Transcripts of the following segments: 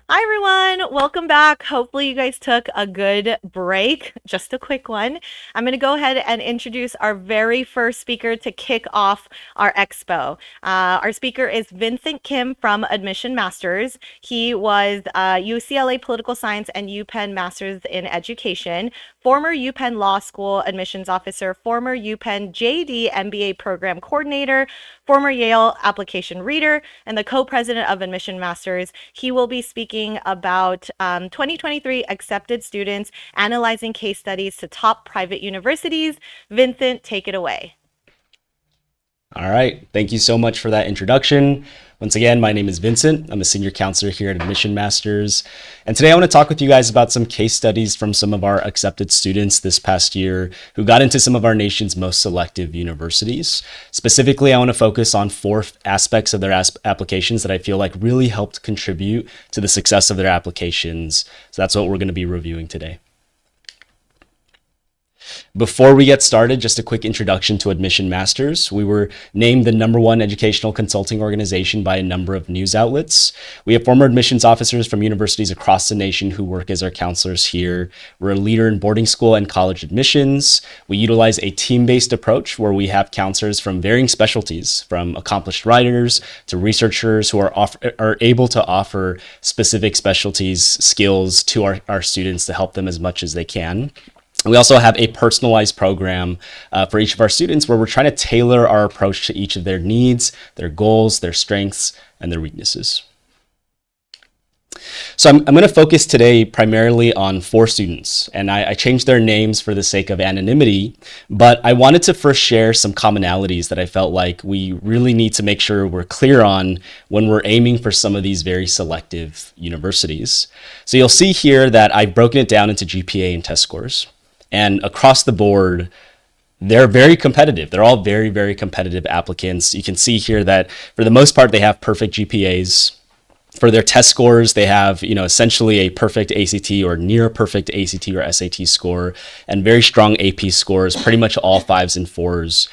Hi everyone, welcome back. Hopefully you guys took a good break. Just a quick one. I'm going to go ahead and introduce our very first speaker to kick off our expo. Our speaker is Vincent Kim from Admission Masters. He was UCLA Political Science and UPenn Masters in Education, former UPenn Law School admissions officer, former UPenn JD MBA program coordinator, former Yale application reader, and the co-president of Admission Masters. He will be speaking about 2023 accepted students, analyzing case studies to top private universities. Vincent, take it away. All right, thank you so much for that introduction. Once again, my name is Vincent. I'm a senior counselor here at Admission Masters. And today I want to talk with you guys about some case studies from some of our accepted students this past year who got into some of our nation's most selective universities. Specifically, I want to focus on four aspects of their applications that I feel like really helped contribute to the success of their applications. So that's what we're going to be reviewing today. Before we get started, just a quick introduction to Admission Masters. We were named the #1 educational consulting organization by a number of news outlets. We have former admissions officers from universities across the nation who work as our counselors here. We're a leader in boarding school and college admissions. We utilize a team-based approach where we have counselors from varying specialties, from accomplished writers to researchers who are able to offer specific specialties, skills to our students to help them as much as they can. We also have a personalized program for each of our students where we're trying to tailor our approach to each of their needs, their goals, their strengths, and their weaknesses. So I'm going to focus today primarily on 4 students, and I changed their names for the sake of anonymity, but I wanted to first share some commonalities that I felt like we really need to make sure we're clear on when we're aiming for some of these very selective universities. So you'll see here that I've broken it down into GPA and test scores. And across the board, they're very competitive. They're all very, very competitive applicants. You can see here that for the most part, they have perfect GPAs. For their test scores, they have, essentially a perfect ACT or near perfect ACT or SAT score, and very strong AP scores, pretty much all 5s and 4s.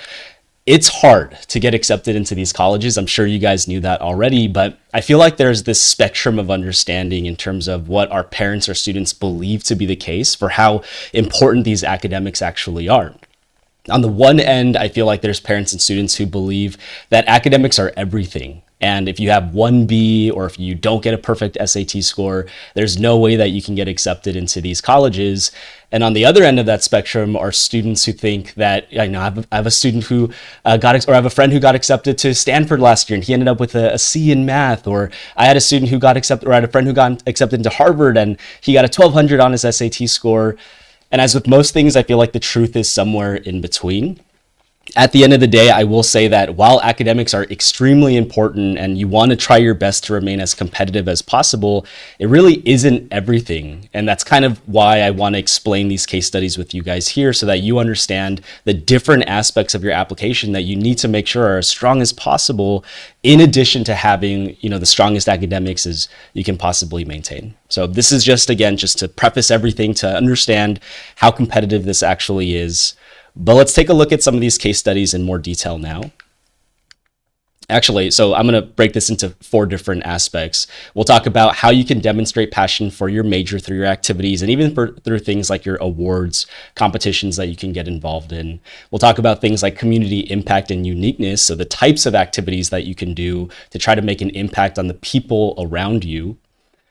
It's hard to get accepted into these colleges. I'm sure you guys knew that already, but I feel like there's this spectrum of understanding in terms of what our parents or students believe to be the case for how important these academics actually are. On the one end, I feel like there's parents and students who believe that academics are everything. And if you have 1B or if you don't get a perfect SAT score, there's no way that you can get accepted into these colleges. And on the other end of that spectrum are students who think that, I have a student who I have a friend who got accepted to Stanford last year and he ended up with a C in math. Or I had a student who got accepted, or I had a friend who got accepted into Harvard and he got a 1200 on his SAT score. And as with most things, I feel like the truth is somewhere in between. At the end of the day, I will say that while academics are extremely important and you want to try your best to remain as competitive as possible, it really isn't everything. And that's kind of why I want to explain these case studies with you guys here so that you understand the different aspects of your application that you need to make sure are as strong as possible, in addition to having, the strongest academics as you can possibly maintain. So this is just to preface everything to understand how competitive this actually is. But let's take a look at some of these case studies in more detail now. Actually, so I'm going to break this into 4 different aspects. We'll talk about how you can demonstrate passion for your major through your activities and even through things like your awards, competitions that you can get involved in. We'll talk about things like community impact and uniqueness, so the types of activities that you can do to try to make an impact on the people around you.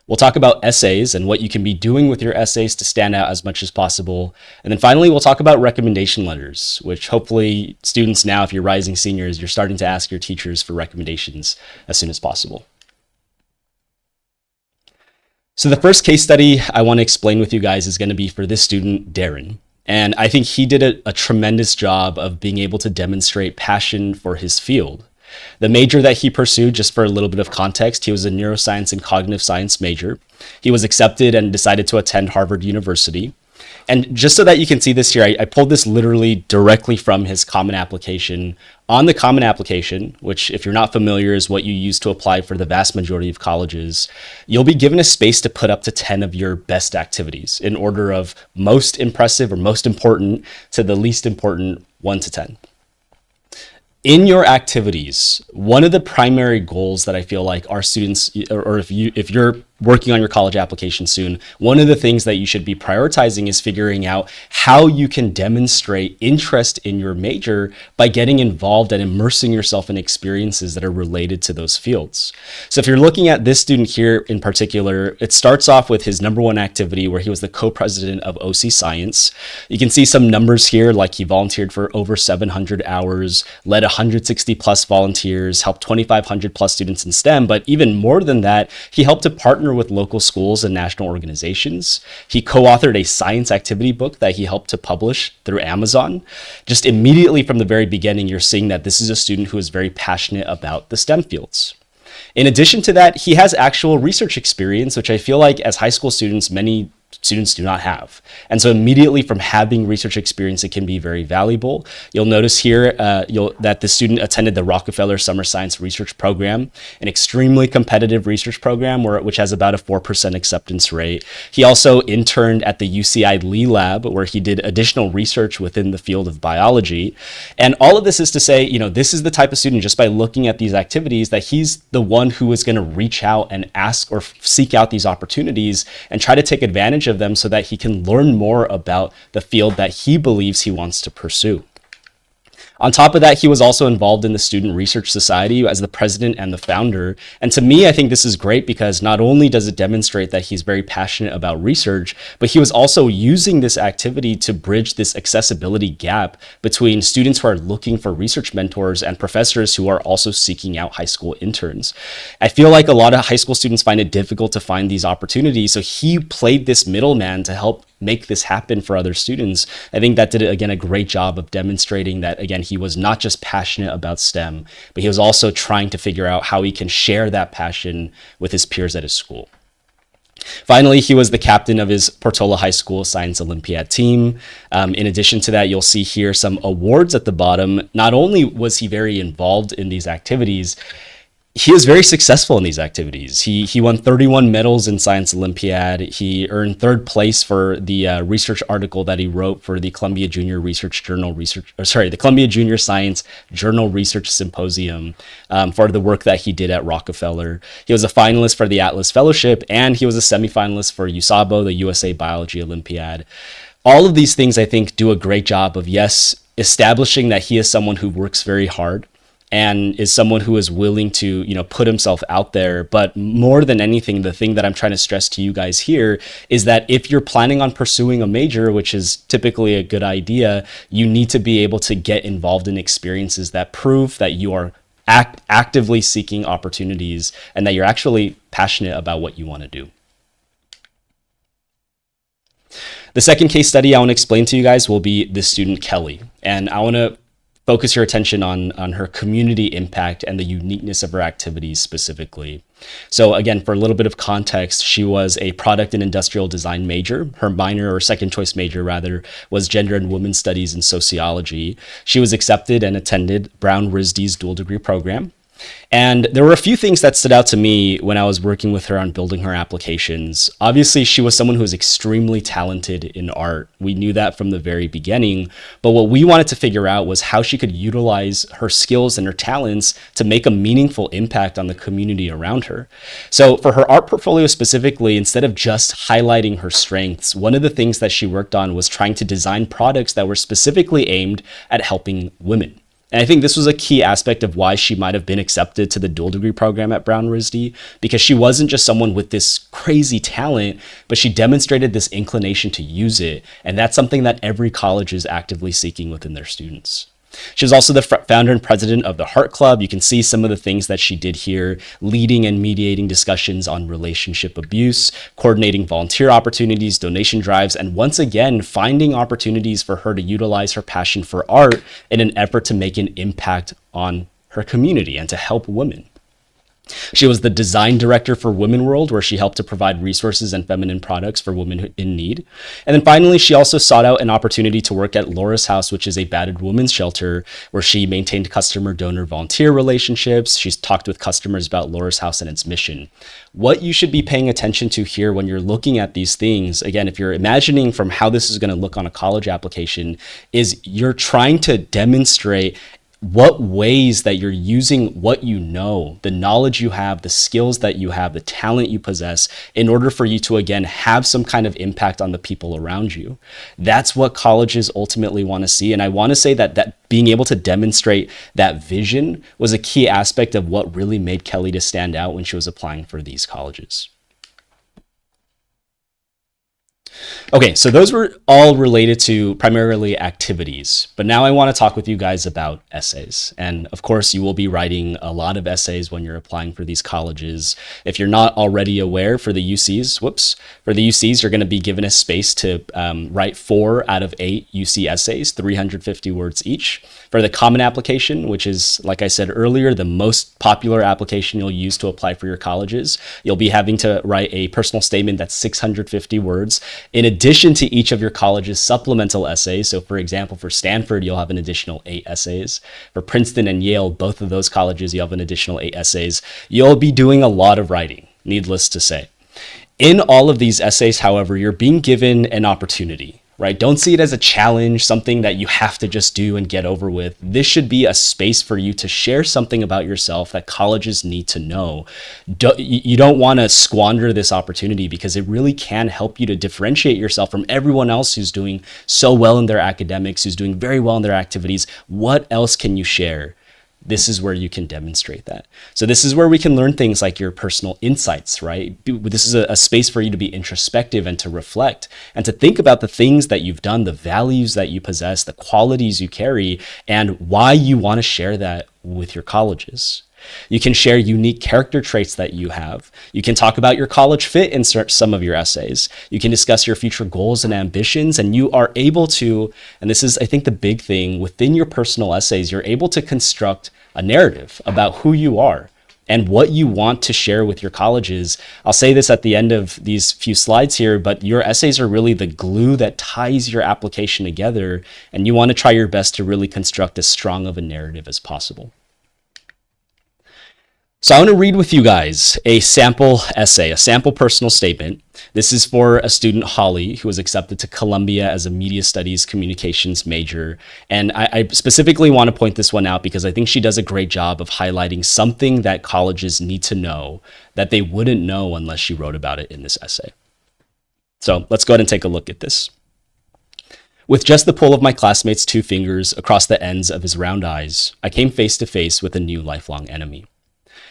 We'll talk about essays and what you can be doing with your essays to stand out as much as possible. And then finally, we'll talk about recommendation letters, which hopefully students now, if you're rising seniors, you're starting to ask your teachers for recommendations as soon as possible. So the first case study I want to explain with you guys is going to be for this student, Darren. And I think he did a tremendous job of being able to demonstrate passion for his field. The major that he pursued, just for a little bit of context, he was a neuroscience and cognitive science major. He was accepted and decided to attend Harvard University. And just so that you can see this here, I pulled this literally directly from his common application. On the common application, which if you're not familiar is what you use to apply for the vast majority of colleges, you'll be given a space to put up to 10 of your best activities in order of most impressive or most important to the least important 1 to 10. In your activities, one of the primary goals that I feel like our students, or if you're working on your college application soon, one of the things that you should be prioritizing is figuring out how you can demonstrate interest in your major by getting involved and immersing yourself in experiences that are related to those fields. So if you're looking at this student here in particular, it starts off with his number one activity where he was the co-president of OC Science. You can see some numbers here, like he volunteered for over 700 hours, led 160 plus volunteers, helped 2,500 plus students in STEM, but even more than that, he helped to partner with local schools and national organizations. He co-authored a science activity book that he helped to publish through Amazon. Just immediately from the very beginning, you're seeing that this is a student who is very passionate about the STEM fields. In addition to that, he has actual research experience, which I feel like as high school students, many students do not have. And so immediately from having research experience, it can be very valuable. You'll notice here that the student attended the Rockefeller Summer Science Research Program, an extremely competitive research program which has about a 4% acceptance rate. He also interned at the UCI Lee Lab, where he did additional research within the field of biology. And all of this is to say, this is the type of student, just by looking at these activities, that he's the one who is going to reach out and ask or seek out these opportunities and try to take advantage of them so that he can learn more about the field that he believes he wants to pursue. On top of that, he was also involved in the Student Research Society as the president and the founder. And to me, I think this is great because not only does it demonstrate that he's very passionate about research, but he was also using this activity to bridge this accessibility gap between students who are looking for research mentors and professors who are also seeking out high school interns. I feel like a lot of high school students find it difficult to find these opportunities, so he played this middleman to help make this happen for other students. I think that did, again, a great job of demonstrating that, again, he was not just passionate about STEM, but he was also trying to figure out how he can share that passion with his peers at his school. Finally, he was the captain of his Portola High School Science Olympiad team. In addition to that, you'll see here some awards at the bottom. Not only was he very involved in these activities, he was very successful in these activities. He won 31 medals in Science Olympiad. He earned third place for the research article that he wrote for the Columbia Junior the Columbia Junior Science Journal Research Symposium for the work that he did at Rockefeller. He was a finalist for the Atlas Fellowship, and he was a semifinalist for USABO, the USA Biology Olympiad. All of these things, I think, do a great job of, yes, establishing that he is someone who works very hard and is someone who is willing to, put himself out there. But more than anything, the thing that I'm trying to stress to you guys here is that if you're planning on pursuing a major, which is typically a good idea, you need to be able to get involved in experiences that prove that you are actively seeking opportunities and that you're actually passionate about what you want to do. The second case study I want to explain to you guys will be the student Kelly. And I want to focus your attention on her community impact and the uniqueness of her activities specifically. So again, for a little bit of context, she was a product and industrial design major. Her minor, or second choice major rather, was gender and women's studies and sociology. She was accepted and attended Brown RISD's dual degree program. And there were a few things that stood out to me when I was working with her on building her applications. Obviously, she was someone who was extremely talented in art. We knew that from the very beginning. But what we wanted to figure out was how she could utilize her skills and her talents to make a meaningful impact on the community around her. So for her art portfolio specifically, instead of just highlighting her strengths, one of the things that she worked on was trying to design products that were specifically aimed at helping women. And I think this was a key aspect of why she might have been accepted to the dual degree program at Brown RISD, because she wasn't just someone with this crazy talent, but she demonstrated this inclination to use it. And that's something that every college is actively seeking within their students. She was also the founder and president of the Heart Club. You can see some of the things that she did here, leading and mediating discussions on relationship abuse, coordinating volunteer opportunities, donation drives, and once again, finding opportunities for her to utilize her passion for art in an effort to make an impact on her community and to help women. She was the design director for Women World, where she helped to provide resources and feminine products for women in need. And then finally, she also sought out an opportunity to work at Laura's House, which is a battered women's shelter, where she maintained customer donor volunteer relationships. She's talked with customers about Laura's House and its mission. What you should be paying attention to here when you're looking at these things, again, if you're imagining from how this is going to look on a college application, is you're trying to demonstrate what ways that you're using what you know, the knowledge you have, the skills that you have, the talent you possess, in order for you to, again, have some kind of impact on the people around you. That's what colleges ultimately want to see. And I want to say that being able to demonstrate that vision was a key aspect of what really made Kelly to stand out when she was applying for these colleges. Okay, so those were all related to primarily activities, but now I want to talk with you guys about essays. And of course, you will be writing a lot of essays when you're applying for these colleges. If you're not already aware, for the UCs, you're going to be given a space to write 4 out of 8 UC essays, 350 words each. For the common application, which is, like I said earlier, the most popular application you'll use to apply for your colleges, you'll be having to write a personal statement that's 650 words, in addition to each of your college's supplemental essays. So for example, for Stanford, you'll have an additional 8 essays. For Princeton and Yale, both of those colleges, you have an additional 8 essays. You'll be doing a lot of writing, needless to say. In all of these essays, however, you're being given an opportunity. Right? Don't see it as a challenge, something that you have to just do and get over with. This should be a space for you to share something about yourself that colleges need to know. You don't want to squander this opportunity, because it really can help you to differentiate yourself from everyone else who's doing so well in their academics, who's doing very well in their activities. What else can you share? This is where you can demonstrate that. So this is where we can learn things like your personal insights, right? This is a space for you to be introspective and to reflect and to think about the things that you've done, the values that you possess, the qualities you carry, and why you want to share that with your colleges. You can share unique character traits that you have. You can talk about your college fit in some of your essays. You can discuss your future goals and ambitions, and you are able to, and this is, I think, the big thing, within your personal essays, you're able to construct a narrative about who you are and what you want to share with your colleges. I'll say this at the end of these few slides here, but your essays are really the glue that ties your application together, and you want to try your best to really construct as strong of a narrative as possible. So I want to read with you guys a sample essay, a sample personal statement. This is for a student, Holly, who was accepted to Columbia as a media studies communications major. And I specifically want to point this one out because I think she does a great job of highlighting something that colleges need to know that they wouldn't know unless she wrote about it in this essay. So let's go ahead and take a look at this. With just the pull of my classmate's 2 fingers across the ends of his round eyes, I came face to face with a new lifelong enemy.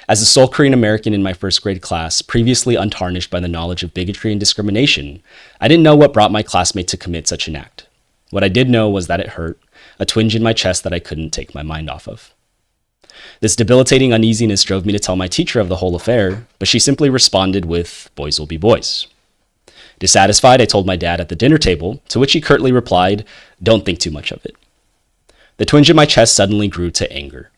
As a sole Korean American in my first grade class, previously untarnished by the knowledge of bigotry and discrimination, I didn't know what brought my classmate to commit such an act. What I did know was that it hurt, a twinge in my chest that I couldn't take my mind off of. This debilitating uneasiness drove me to tell my teacher of the whole affair, but she simply responded with, "Boys will be boys." Dissatisfied, I told my dad at the dinner table, to which he curtly replied, "Don't think too much of it." The twinge in my chest suddenly grew to anger.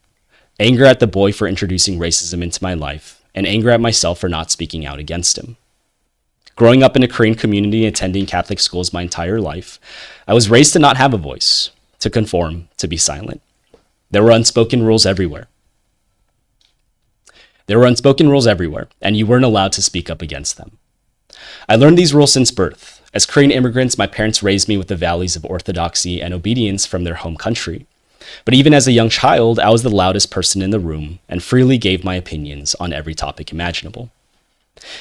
Anger at the boy for introducing racism into my life, and anger at myself for not speaking out against him. Growing up in a Korean community and attending Catholic schools my entire life, I was raised to not have a voice, to conform, to be silent. There were unspoken rules everywhere. And you weren't allowed to speak up against them. I learned these rules since birth. As Korean immigrants, my parents raised me with the values of orthodoxy and obedience from their home country. But even as a young child, I was the loudest person in the room and freely gave my opinions on every topic imaginable.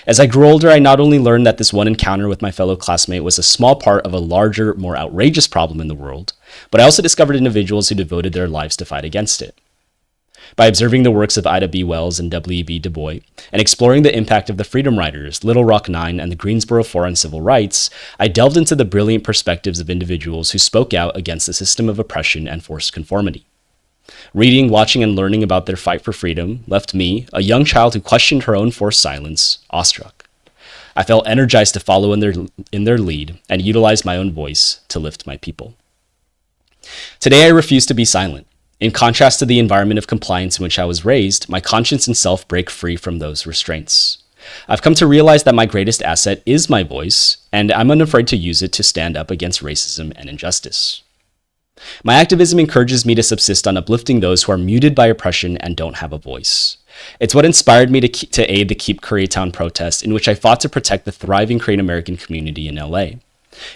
As I grew older, I not only learned that this one encounter with my fellow classmate was a small part of a larger, more outrageous problem in the world, but I also discovered individuals who devoted their lives to fight against it. By observing the works of Ida B. Wells and W.E.B. Du Bois, and exploring the impact of the Freedom Riders, Little Rock Nine, and the Greensboro Four on Civil Rights, I delved into the brilliant perspectives of individuals who spoke out against the system of oppression and forced conformity. Reading, watching, and learning about their fight for freedom left me, a young child who questioned her own forced silence, awestruck. I felt energized to follow in their lead and utilize my own voice to lift my people. Today, I refuse to be silent. In contrast to the environment of compliance in which I was raised, my conscience and self break free from those restraints. I've come to realize that my greatest asset is my voice, and I'm unafraid to use it to stand up against racism and injustice. My activism encourages me to subsist on uplifting those who are muted by oppression and don't have a voice. It's what inspired me to aid the Keep Koreatown protest, in which I fought to protect the thriving Korean American community in LA.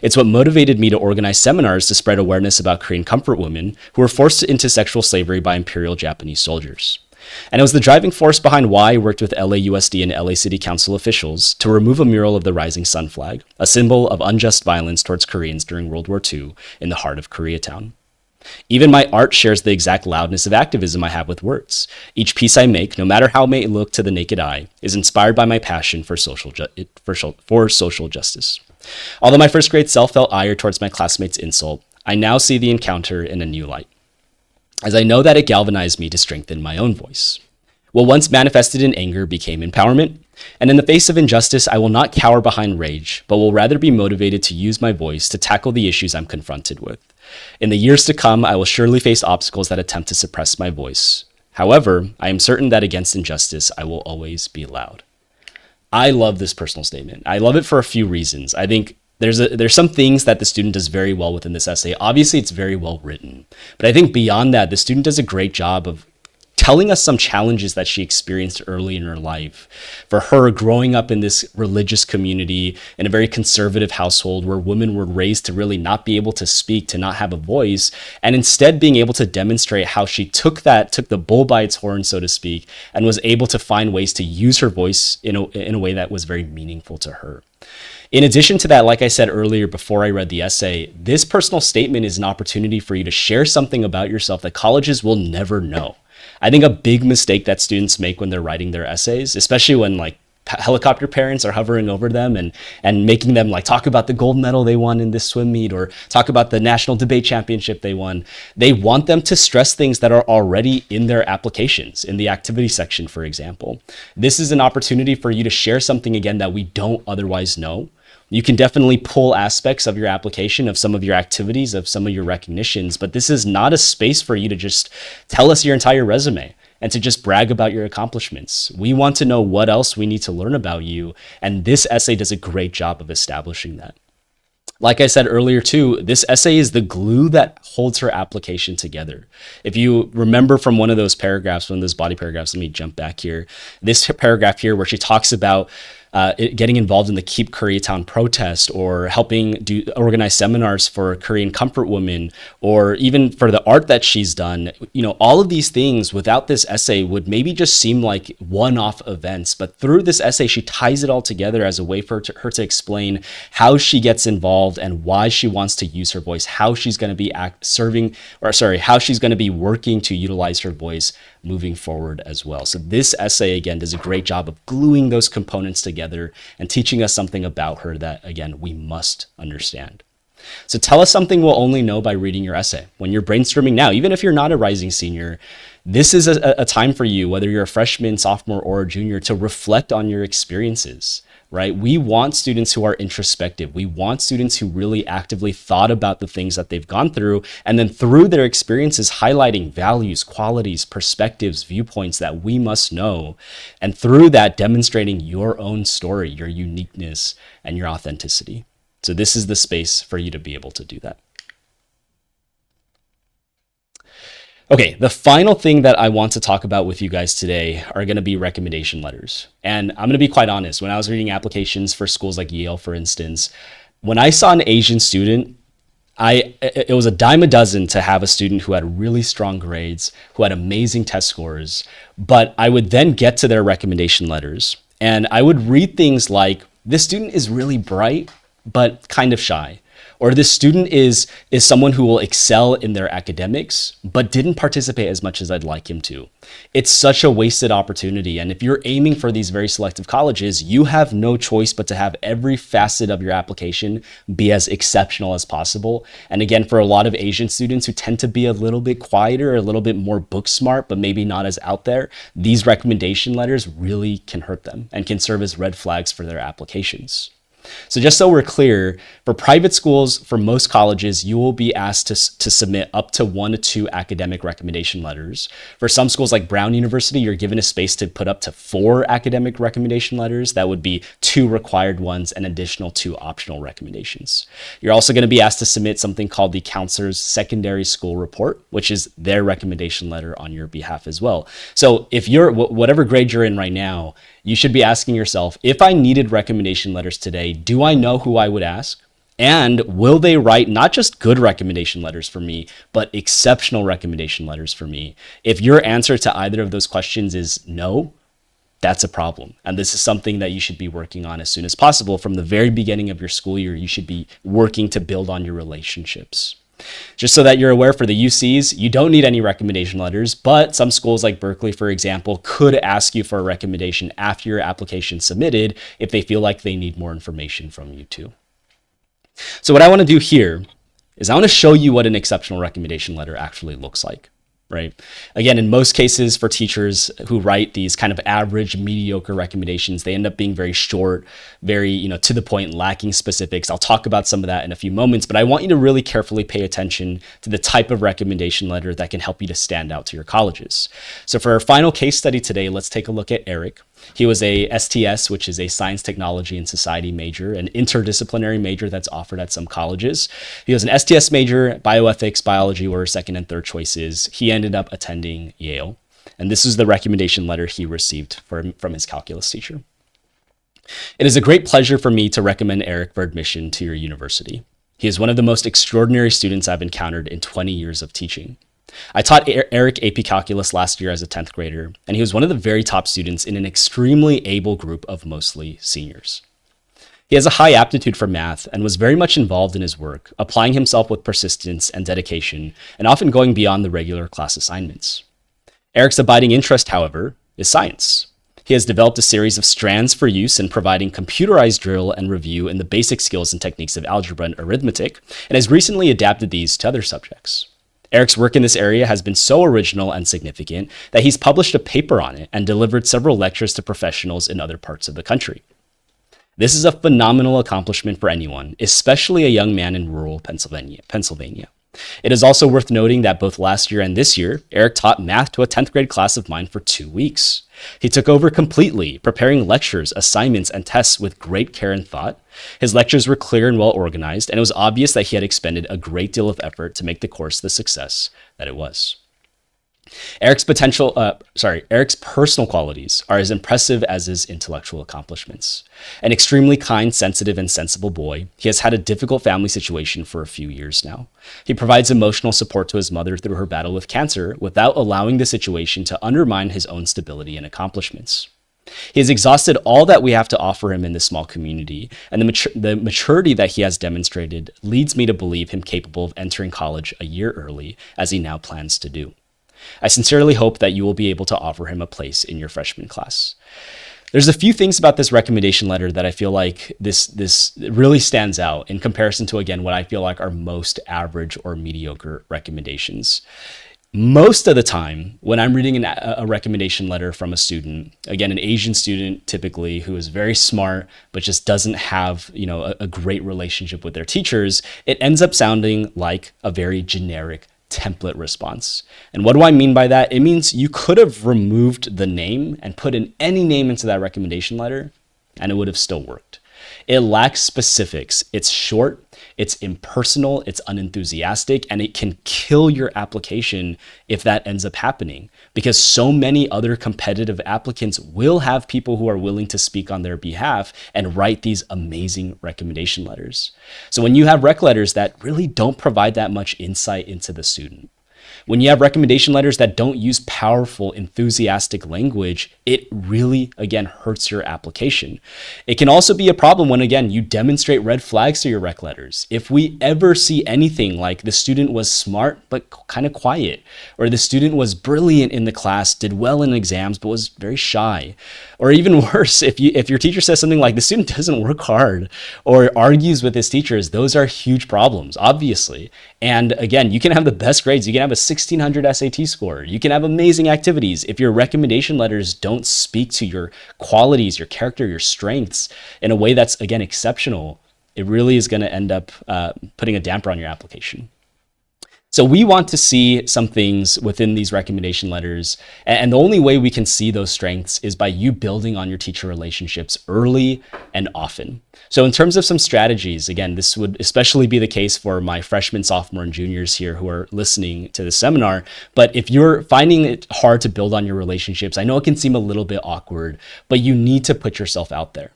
It's what motivated me to organize seminars to spread awareness about Korean comfort women who were forced into sexual slavery by Imperial Japanese soldiers. And it was the driving force behind why I worked with LAUSD and LA City Council officials to remove a mural of the Rising Sun flag, a symbol of unjust violence towards Koreans during World War II in the heart of Koreatown. Even my art shares the exact loudness of activism I have with words. Each piece I make, no matter how it may look to the naked eye, is inspired by my passion for social justice. Although my first grade self felt ire towards my classmates' insult, I now see the encounter in a new light, as I know that it galvanized me to strengthen my own voice. What once manifested in anger became empowerment, and in the face of injustice, I will not cower behind rage, but will rather be motivated to use my voice to tackle the issues I'm confronted with. In the years to come, I will surely face obstacles that attempt to suppress my voice. However, I am certain that against injustice, I will always be loud. I love this personal statement. I love it for a few reasons. I think there's some things that the student does very well within this essay. Obviously, it's very well written. But I think beyond that, the student does a great job of telling us some challenges that she experienced early in her life. For her, growing up in this religious community, in a very conservative household where women were raised to really not be able to speak, to not have a voice, and instead being able to demonstrate how she took the bull by its horn, so to speak, and was able to find ways to use her voice in a way that was very meaningful to her. In addition to that, like I said earlier before I read the essay, this personal statement is an opportunity for you to share something about yourself that colleges will never know. I think a big mistake that students make when they're writing their essays, especially when like helicopter parents are hovering over them and making them like talk about the gold medal they won in this swim meet or talk about the national debate championship they won. They want them to stress things that are already in their applications, in the activity section, for example. This is an opportunity for you to share something again that we don't otherwise know. You can definitely pull aspects of your application, of some of your activities, of some of your recognitions, but this is not a space for you to just tell us your entire resume and to just brag about your accomplishments. We want to know what else we need to learn about you, and this essay does a great job of establishing that. Like I said earlier too, this essay is the glue that holds her application together. If you remember from one of those paragraphs, one of those body paragraphs, let me jump back here. This paragraph here where she talks about getting involved in the Keep Koreatown protest or helping organize seminars for Korean comfort women, or even for the art that she's done, all of these things without this essay would maybe just seem like one-off events. But through this essay, she ties it all together as a way for her to explain how she gets involved and why she wants to use her voice, how she's going to be how she's going to be working to utilize her voice moving forward as well. So this essay, again, does a great job of gluing those components together and teaching us something about her that, again, we must understand. So tell us something we'll only know by reading your essay. When you're brainstorming now, even if you're not a rising senior, this is a time for you, whether you're a freshman, sophomore, or a junior, to reflect on your experiences. Right? We want students who are introspective. We want students who really actively thought about the things that they've gone through, and then through their experiences, highlighting values, qualities, perspectives, viewpoints that we must know. And through that, demonstrating your own story, your uniqueness, and your authenticity. So this is the space for you to be able to do that. Okay, the final thing that I want to talk about with you guys today are going to be recommendation letters. And I'm going to be quite honest, when I was reading applications for schools like Yale, for instance, when I saw an Asian student, it was a dime a dozen to have a student who had really strong grades, who had amazing test scores, but I would then get to their recommendation letters and I would read things like, this student is really bright, but kind of shy. Or this student is someone who will excel in their academics, but didn't participate as much as I'd like him to. It's such a wasted opportunity. And if you're aiming for these very selective colleges, you have no choice but to have every facet of your application be as exceptional as possible. And again, for a lot of Asian students who tend to be a little bit quieter, a little bit more book smart, but maybe not as out there, these recommendation letters really can hurt them and can serve as red flags for their applications. So just so we're clear, for private schools, for most colleges, you will be asked to submit up to 1 to 2 academic recommendation letters. For some schools like Brown University, you're given a space to put up to 4 academic recommendation letters. That would be 2 required ones and additional 2 optional recommendations. You're also going to be asked to submit something called the counselor's secondary school report, which is their recommendation letter on your behalf as well. So if you're, whatever grade you're in right now, you should be asking yourself, if I needed recommendation letters today, do I know who I would ask? And will they write not just good recommendation letters for me, but exceptional recommendation letters for me? If your answer to either of those questions is no, that's a problem. And this is something that you should be working on as soon as possible. From the very beginning of your school year, you should be working to build on your relationships. Just so that you're aware, for the UCs, you don't need any recommendation letters, but some schools like Berkeley, for example, could ask you for a recommendation after your application submitted if they feel like they need more information from you too. So what I want to do here is I want to show you what an exceptional recommendation letter actually looks like. Right? Again, in most cases for teachers who write these kind of average, mediocre recommendations, they end up being very short, very, to the point, lacking specifics. I'll talk about some of that in a few moments, but I want you to really carefully pay attention to the type of recommendation letter that can help you to stand out to your colleges. So for our final case study today, let's take a look at Eric. He was a STS, which is a science, technology, and society major, an interdisciplinary major that's offered at some colleges. He was an STS major. Bioethics, biology were second and third choices. He ended up attending Yale. And this is the recommendation letter he received from his calculus teacher. It is a great pleasure for me to recommend Eric for admission to your university. He is one of the most extraordinary students I've encountered in 20 years of teaching. I taught Eric AP Calculus last year as a 10th grader, and he was one of the very top students in an extremely able group of mostly seniors. He has a high aptitude for math and was very much involved in his work, applying himself with persistence and dedication, and often going beyond the regular class assignments. Eric's abiding interest, however, is science. He has developed a series of strands for use in providing computerized drill and review in the basic skills and techniques of algebra and arithmetic, and has recently adapted these to other subjects. Eric's work in this area has been so original and significant that he's published a paper on it and delivered several lectures to professionals in other parts of the country. This is a phenomenal accomplishment for anyone, especially a young man in rural Pennsylvania. It is also worth noting that both last year and this year, Eric taught math to a 10th grade class of mine for 2 weeks. He took over completely, preparing lectures, assignments, and tests with great care and thought. His lectures were clear and well organized, and it was obvious that he had expended a great deal of effort to make the course the success that it was. Eric's personal qualities are as impressive as his intellectual accomplishments. An extremely kind, sensitive, and sensible boy, he has had a difficult family situation for a few years now. He provides emotional support to his mother through her battle with cancer without allowing the situation to undermine his own stability and accomplishments. He has exhausted all that we have to offer him in this small community, and the maturity that he has demonstrated leads me to believe him capable of entering college a year early, as he now plans to do. I sincerely hope that you will be able to offer him a place in your freshman class. There's a few things about this recommendation letter that I feel like this really stands out in comparison to, again, what I feel like are most average or mediocre recommendations. Most of the time, when I'm reading a recommendation letter from a student, again, an Asian student typically who is very smart but just doesn't have, a great relationship with their teachers, it ends up sounding like a very generic template response. And what do I mean by that? It means you could have removed the name and put in any name into that recommendation letter, and it would have still worked. It lacks specifics. It's short, it's impersonal, it's unenthusiastic, and it can kill your application if that ends up happening, because so many other competitive applicants will have people who are willing to speak on their behalf and write these amazing recommendation letters. So when you have rec letters that really don't provide that much insight into the student, when you have recommendation letters that don't use powerful, enthusiastic language, it really, again, hurts your application. It can also be a problem when, again, you demonstrate red flags to your rec letters. If we ever see anything like the student was smart but kind of quiet, or the student was brilliant in the class, did well in exams, but was very shy, or even worse, if your teacher says something like the student doesn't work hard or argues with his teachers, those are huge problems, obviously. And again, you can have the best grades. You can have a 1600 SAT score. You can have amazing activities. If your recommendation letters don't speak to your qualities, your character, your strengths in a way that's, again, exceptional, it really is going to end up putting a damper on your application. So we want to see some things within these recommendation letters, and the only way we can see those strengths is by you building on your teacher relationships early and often. So in terms of some strategies, again, this would especially be the case for my freshmen, sophomore, and juniors here who are listening to this seminar. But if you're finding it hard to build on your relationships, I know it can seem a little bit awkward, but you need to put yourself out there.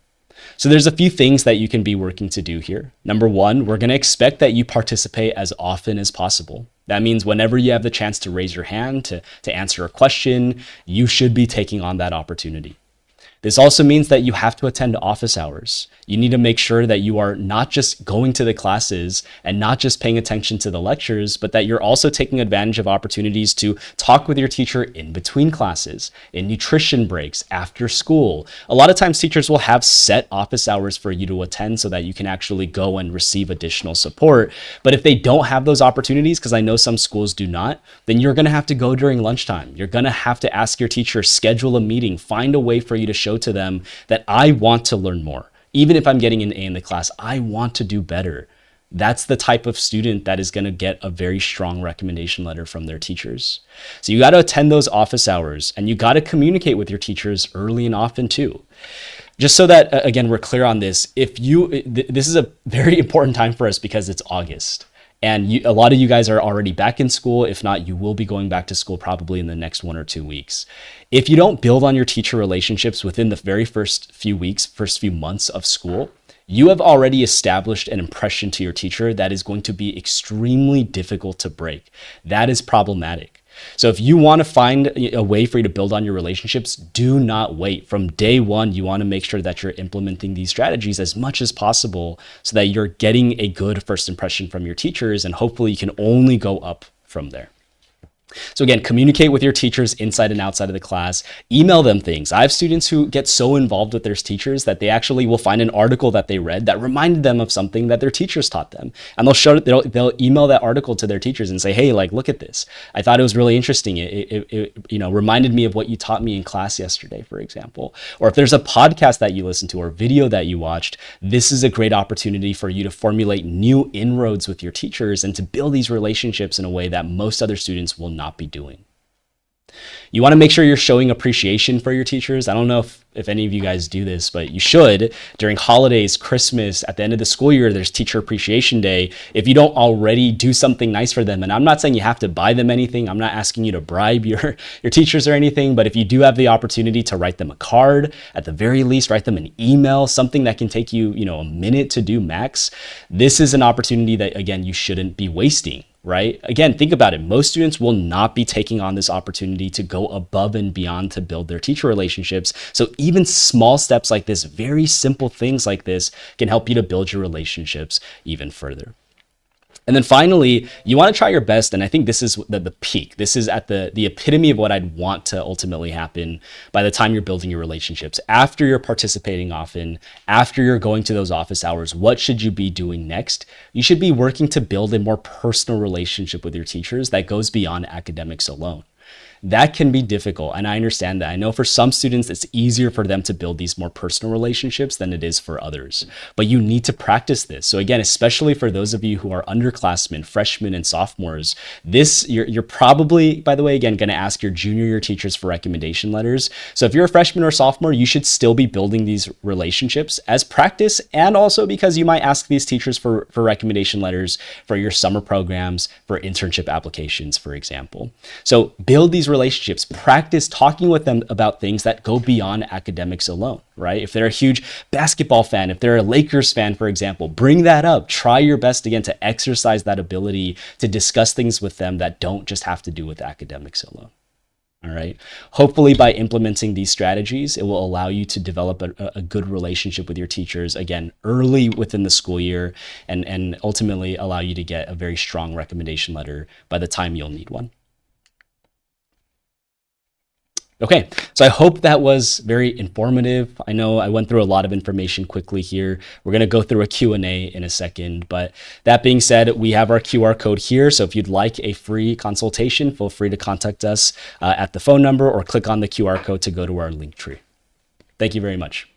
So there's a few things that you can be working to do here. Number one, we're going to expect that you participate as often as possible. That means whenever you have the chance to raise your hand to answer a question, you should be taking on that opportunity. This also means that you have to attend office hours. You need to make sure that you are not just going to the classes and not just paying attention to the lectures, but that you're also taking advantage of opportunities to talk with your teacher in between classes, in nutrition breaks, after school. A lot of times teachers will have set office hours for you to attend so that you can actually go and receive additional support. But if they don't have those opportunities, because I know some schools do not, then you're going to have to go during lunchtime. You're going to have to ask your teacher, schedule a meeting, find a way for you to show to them that I want to learn more. Even if I'm getting an A in the class, I want to do better. That's the type of student that is going to get a very strong recommendation letter from their teachers. So you got to attend those office hours, and you got to communicate with your teachers early and often too. Just so that, again, we're clear on this, this is a very important time for us because it's August. And a lot of you guys are already back in school. If not, you will be going back to school probably in the next 1 or 2 weeks. If you don't build on your teacher relationships within the very first few weeks, first few months of school, you have already established an impression to your teacher that is going to be extremely difficult to break. That is problematic. So if you want to find a way for you to build on your relationships, do not wait. From day one, you want to make sure that you're implementing these strategies as much as possible so that you're getting a good first impression from your teachers, and hopefully you can only go up from there. So again, communicate with your teachers inside and outside of the class. Email them things. I have students who get so involved with their teachers that they actually will find an article that they read that reminded them of something that their teachers taught them. And they'll email that article to their teachers and say, hey, like, look at this. I thought it was really interesting. It reminded me of what you taught me in class yesterday, for example. Or if there's a podcast that you listen to or video that you watched, this is a great opportunity for you to formulate new inroads with your teachers and to build these relationships in a way that most other students will not be doing. You want to make sure you're showing appreciation for your teachers. I don't know if any of you guys do this, but you should. During holidays, Christmas, at the end of the school year, there's Teacher Appreciation Day. If you don't already do something nice for them, and I'm not saying you have to buy them anything, I'm not asking you to bribe your teachers or anything, but if you do have the opportunity to write them a card, at the very least, write them an email, something that can take you, a minute to do max, this is an opportunity that, again, you shouldn't be wasting. Right? Again, think about it. Most students will not be taking on this opportunity to go above and beyond to build their teacher relationships. So even small steps like this, very simple things like this, can help you to build your relationships even further. And then finally, you want to try your best, and I think this is the peak. This is at the epitome of what I'd want to ultimately happen by the time you're building your relationships. After you're participating often, after you're going to those office hours, what should you be doing next? You should be working to build a more personal relationship with your teachers that goes beyond academics alone. That can be difficult, and I understand that. I know for some students, it's easier for them to build these more personal relationships than it is for others. But you need to practice this. So again, especially for those of you who are underclassmen, freshmen, and sophomores, you're probably, by the way, again, going to ask your junior year teachers for recommendation letters. So if you're a freshman or sophomore, you should still be building these relationships as practice, and also because you might ask these teachers for recommendation letters for your summer programs, for internship applications, for example. So build these relationships, practice talking with them about things that go beyond academics alone, right? If they're a huge basketball fan, if they're a Lakers fan, for example, bring that up. Try your best again to exercise that ability to discuss things with them that don't just have to do with academics alone. All right. Hopefully by implementing these strategies, it will allow you to develop a good relationship with your teachers, again, early within the school year, and ultimately allow you to get a very strong recommendation letter by the time you'll need one. Okay, so I hope that was very informative. I know I went through a lot of information quickly here. We're going to go through a Q&A in a second, but that being said, we have our QR code here. So if you'd like a free consultation, feel free to contact us at the phone number or click on the QR code to go to our link tree. Thank you very much.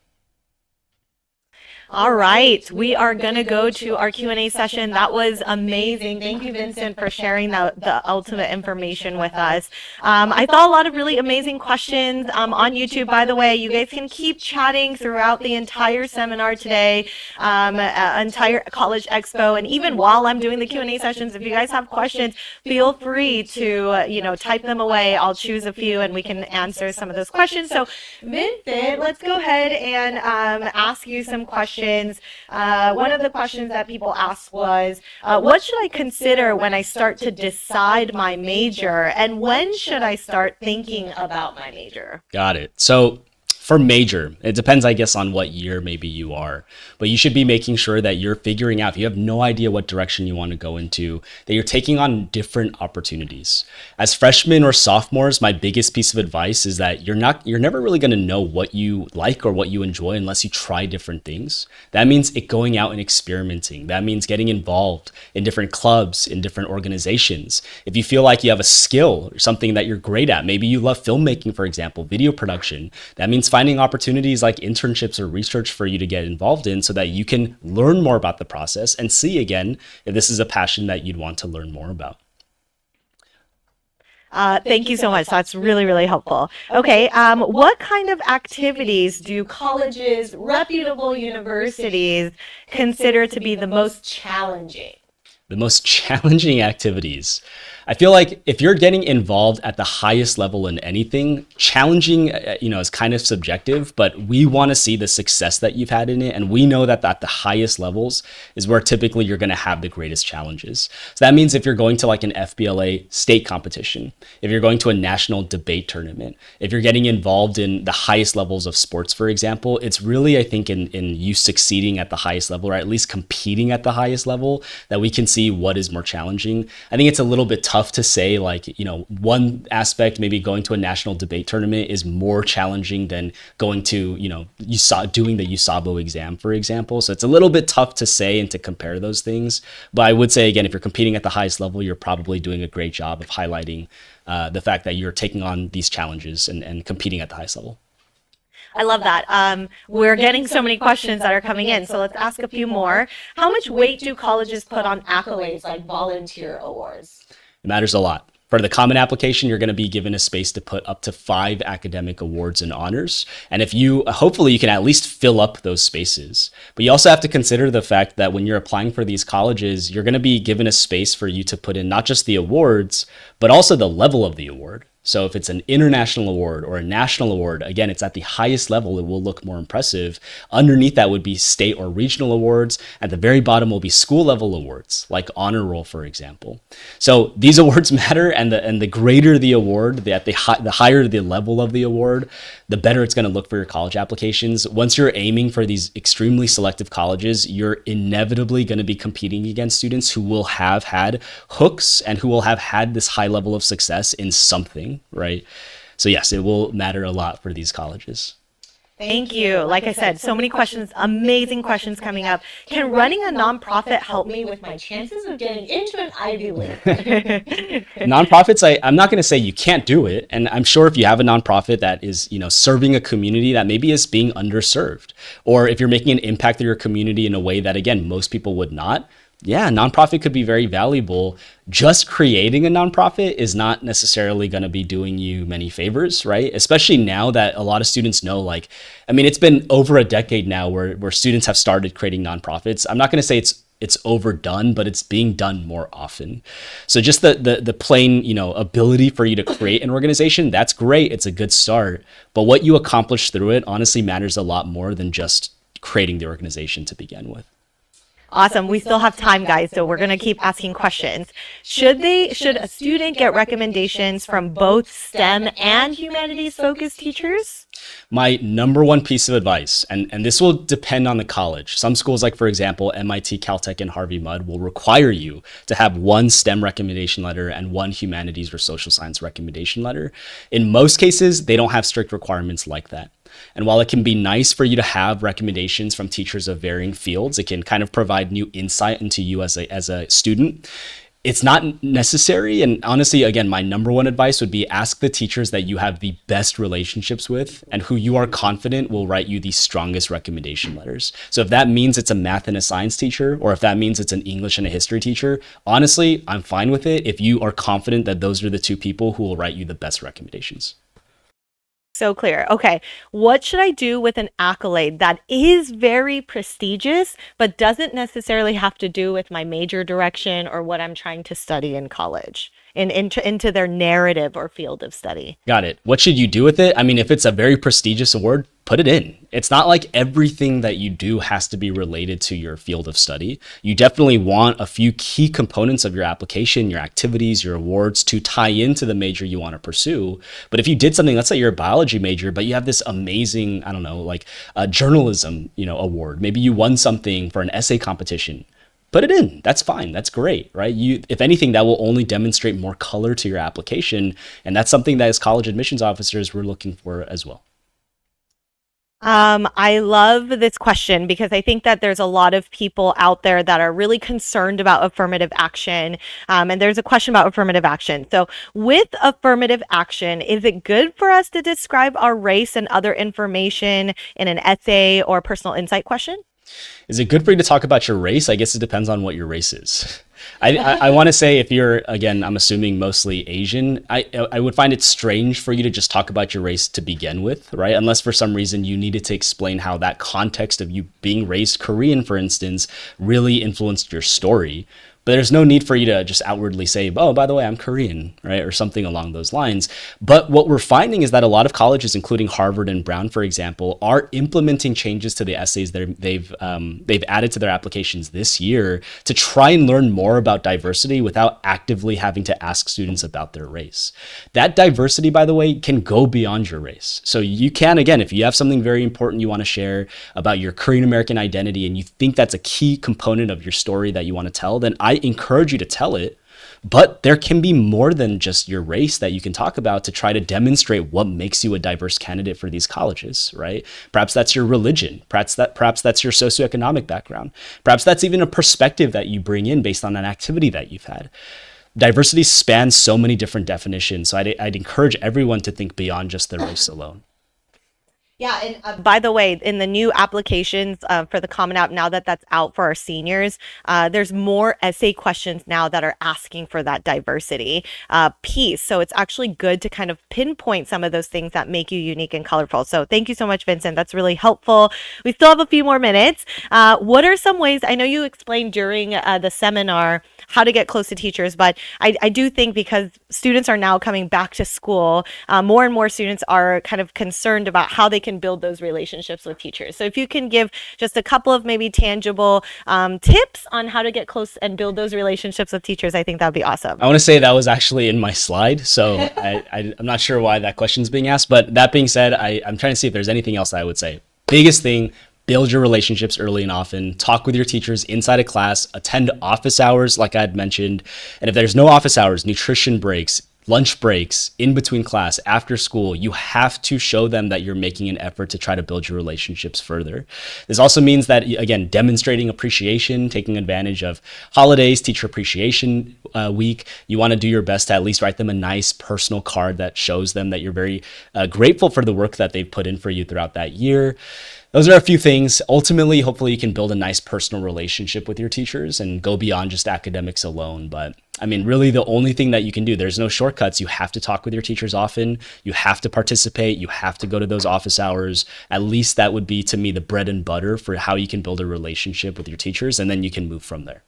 All right, we are going to go to our Q&A session. That was amazing. Thank you, Vincent, for sharing the ultimate information with us. I saw a lot of really amazing questions on YouTube. By the way, you guys can keep chatting throughout the entire seminar today, entire College Expo, and even while I'm doing the Q&A sessions, if you guys have questions, feel free to type them away. I'll choose a few and we can answer some of those questions. So, Vincent, let's go ahead and ask you some questions. One of the questions that people asked was, what should I consider when I start to decide my major? And when should I start thinking about my major? Got it. So for major, it depends, I guess, on what year maybe you are, but you should be making sure that you're figuring out, if you have no idea what direction you want to go into, that you're taking on different opportunities. As freshmen or sophomores, my biggest piece of advice is that you're never really going to know what you like or what you enjoy unless you try different things. That means going out and experimenting. That means getting involved in different clubs, in different organizations. If you feel like you have a skill or something that you're great at, maybe you love filmmaking, for example, video production, that means finding opportunities like internships or research for you to get involved in so that you can learn more about the process and see again if this is a passion that you'd want to learn more about. Thank you so much. That's really, really helpful. Okay, what kind of activities do colleges, reputable universities consider to be the most challenging? The most challenging activities. I feel like if you're getting involved at the highest level in anything, challenging, is kind of subjective, but we want to see the success that you've had in it. And we know that at the highest levels is where typically you're going to have the greatest challenges. So that means if you're going to like an FBLA state competition, if you're going to a national debate tournament, if you're getting involved in the highest levels of sports, for example, it's really, I think, in you succeeding at the highest level, or at least competing at the highest level, that we can see what is more challenging. I think it's a little bit tough to say, like, one aspect, maybe going to a national debate tournament is more challenging than going to, doing the USABO exam, for example. So it's a little bit tough to say and to compare those things. But I would say, again, if you're competing at the highest level, you're probably doing a great job of highlighting the fact that you're taking on these challenges and competing at the highest level. I love that. We're getting so many questions that are coming in, so let's ask a few more. How much weight do colleges put on accolades like volunteer awards? It matters a lot. For the common application, you're going to be given a space to put up to 5 academic awards and honors. And hopefully you can at least fill up those spaces. But you also have to consider the fact that when you're applying for these colleges, you're going to be given a space for you to put in not just the awards, but also the level of the award. So if it's an international award or a national award, again, it's at the highest level, it will look more impressive. Underneath that would be state or regional awards. At the very bottom will be school level awards, like honor roll, for example. So these awards matter, and the greater the award, the higher the level of the award, the better it's going to look for your college applications. Once you're aiming for these extremely selective colleges, you're inevitably going to be competing against students who will have had hooks and who will have had this high level of success in something. Right? So yes, it will matter a lot for these colleges. Thank you. Like I said, so many questions, amazing questions coming up. Can running a nonprofit help me with my chances of getting into an Ivy League? Nonprofits, I'm not going to say you can't do it. And I'm sure if you have a nonprofit that is, serving a community that maybe is being underserved, or if you're making an impact in your community in a way that, again, most people would not, yeah, nonprofit could be very valuable. Just creating a nonprofit is not necessarily going to be doing you many favors, right? Especially now that a lot of students know, it's been over a decade now where students have started creating nonprofits. I'm not going to say it's overdone, but it's being done more often. So just the plain, ability for you to create an organization, that's great. It's a good start. But what you accomplish through it honestly matters a lot more than just creating the organization to begin with. Awesome. We still have time, guys, so we're going to keep asking questions. Should a student get recommendations from both STEM and humanities-focused teachers? My number one piece of advice, and this will depend on the college. Some schools, like, for example, MIT, Caltech, and Harvey Mudd, will require you to have one STEM recommendation letter and one humanities or social science recommendation letter. In most cases, they don't have strict requirements like that. And while it can be nice for you to have recommendations from teachers of varying fields, it can kind of provide new insight into you as a student. It's not necessary. And honestly, again, my number one advice would be ask the teachers that you have the best relationships with and who you are confident will write you the strongest recommendation letters. So if that means it's a math and a science teacher, or if that means it's an English and a history teacher, honestly, I'm fine with it if you are confident that those are the two people who will write you the best recommendations. So clear. Okay. What should I do with an accolade that is very prestigious, but doesn't necessarily have to do with my major direction or what I'm trying to study in college and into their narrative or field of study? Got it. What should you do with it? I mean, if it's a very prestigious award, put it in. It's not like everything that you do has to be related to your field of study. You definitely want a few key components of your application, your activities, your awards to tie into the major you want to pursue. But if you did something, let's say you're a biology major, but you have this amazing, I don't know, like a journalism, award. Maybe you won something for an essay competition. Put it in. That's fine. That's great, right? If anything, that will only demonstrate more color to your application. And that's something that as college admissions officers, we're looking for as well. I love this question because I think that there's a lot of people out there that are really concerned about affirmative action. And there's a question about affirmative action. So with affirmative action, is it good for us to describe our race and other information in an essay or personal insight question? Is it good for you to talk about your race? I guess it depends on what your race is. I want to say if you're, again, I'm assuming mostly Asian, I would find it strange for you to just talk about your race to begin with, right? Unless for some reason you needed to explain how that context of you being raised Korean, for instance, really influenced your story. But there's no need for you to just outwardly say, oh, by the way, I'm Korean, right? Or something along those lines. But what we're finding is that a lot of colleges, including Harvard and Brown, for example, are implementing changes to the essays that they've added to their applications this year to try and learn more about diversity without actively having to ask students about their race. That diversity, by the way, can go beyond your race. So you can, again, if you have something very important you want to share about your Korean American identity and you think that's a key component of your story that you want to tell, then I encourage you to tell it, but there can be more than just your race that you can talk about to try to demonstrate what makes you a diverse candidate for these colleges, right? Perhaps that's your religion. Perhaps that's your socioeconomic background. Perhaps that's even a perspective that you bring in based on an activity that you've had. Diversity spans so many different definitions, so I'd encourage everyone to think beyond just their race alone. Yeah, and by the way, in the new applications for the Common App, now that that's out for our seniors, there's more essay questions now that are asking for that diversity piece. So it's actually good to kind of pinpoint some of those things that make you unique and colorful. So thank you so much, Vincent. That's really helpful. We still have a few more minutes. What are some ways, I know you explained during the seminar how to get close to teachers, but I do think because students are now coming back to school, more and more students are kind of concerned about how they can build those relationships with teachers. So if you can give just a couple of maybe tangible tips on how to get close and build those relationships with teachers, I think that'd be awesome. I want to say that was actually in my slide, so I'm not sure why that question's being asked, but that being said, I'm trying to see if there's anything else I would say. Biggest thing, build your relationships early and often, talk with your teachers inside a class, attend office hours like I had mentioned, and if there's no office hours, nutrition breaks, lunch breaks, in between class, after school, you have to show them that you're making an effort to try to build your relationships further. This also means that, again, demonstrating appreciation, taking advantage of holidays, teacher appreciation week. You want to do your best to at least write them a nice personal card that shows them that you're very grateful for the work that they've put in for you throughout that year. Those are a few things. Ultimately, hopefully you can build a nice personal relationship with your teachers and go beyond just academics alone. But I mean, really the only thing that you can do, there's no shortcuts. You have to talk with your teachers often. You have to participate. You have to go to those office hours. At least that would be, to me, the bread and butter for how you can build a relationship with your teachers, and then you can move from there.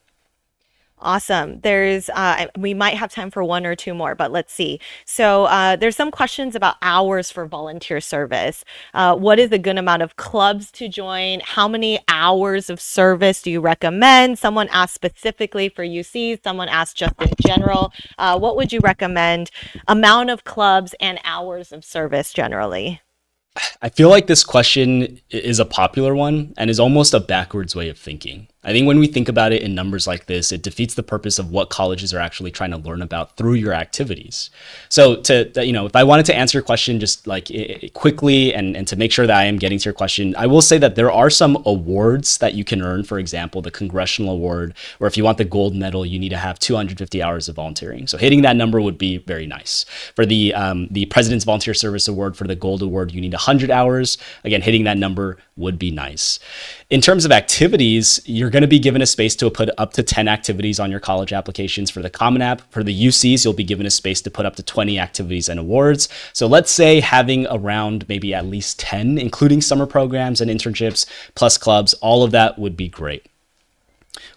Awesome. There's, we might have time for one or two more, but let's see. So there's some questions about hours for volunteer service. What is a good amount of clubs to join? How many hours of service do you recommend? Someone asked specifically for UC. Someone asked just in general. What would you recommend? Amount of clubs and hours of service generally? I feel like this question is a popular one and is almost a backwards way of thinking. I think when we think about it in numbers like this, it defeats the purpose of what colleges are actually trying to learn about through your activities. So if I wanted to answer your question just like quickly and to make sure that I am getting to your question, I will say that there are some awards that you can earn. For example, the Congressional Award, or if you want the gold medal, you need to have 250 hours of volunteering. So hitting that number would be very nice. For the President's Volunteer Service Award, for the gold award, you need 100 hours. Again, hitting that number would be nice. In terms of activities, you're going to be given a space to put up to 10 activities on your college applications. For the Common App, for the UCs, you'll be given a space to put up to 20 activities and awards. So let's say having around maybe at least 10, including summer programs and internships, plus clubs, all of that would be great.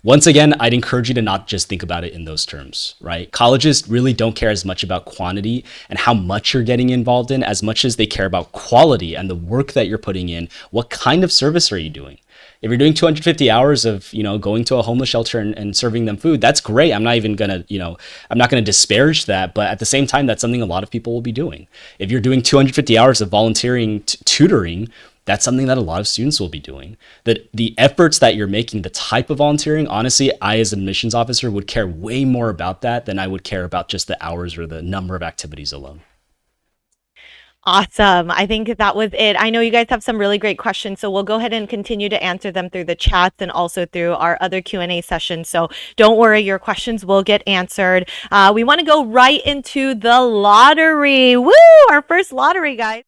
Once again, I'd encourage you to not just think about it in those terms, right? Colleges really don't care as much about quantity and how much you're getting involved in as much as they care about quality and the work that you're putting in. What kind of service are you doing? If you're doing 250 hours of, going to a homeless shelter and serving them food, that's great. I'm not even gonna, I'm not gonna disparage that, but at the same time, that's something a lot of people will be doing. If you're doing 250 hours of volunteering, tutoring, that's something that a lot of students will be doing. That the efforts that you're making, the type of volunteering, honestly, I as an admissions officer would care way more about that than I would care about just the hours or the number of activities alone. Awesome. I think that was it. I know you guys have some really great questions, so we'll go ahead and continue to answer them through the chats and also through our other Q&A sessions. So don't worry, your questions will get answered. We want to go right into the lottery. Woo! Our first lottery, guys.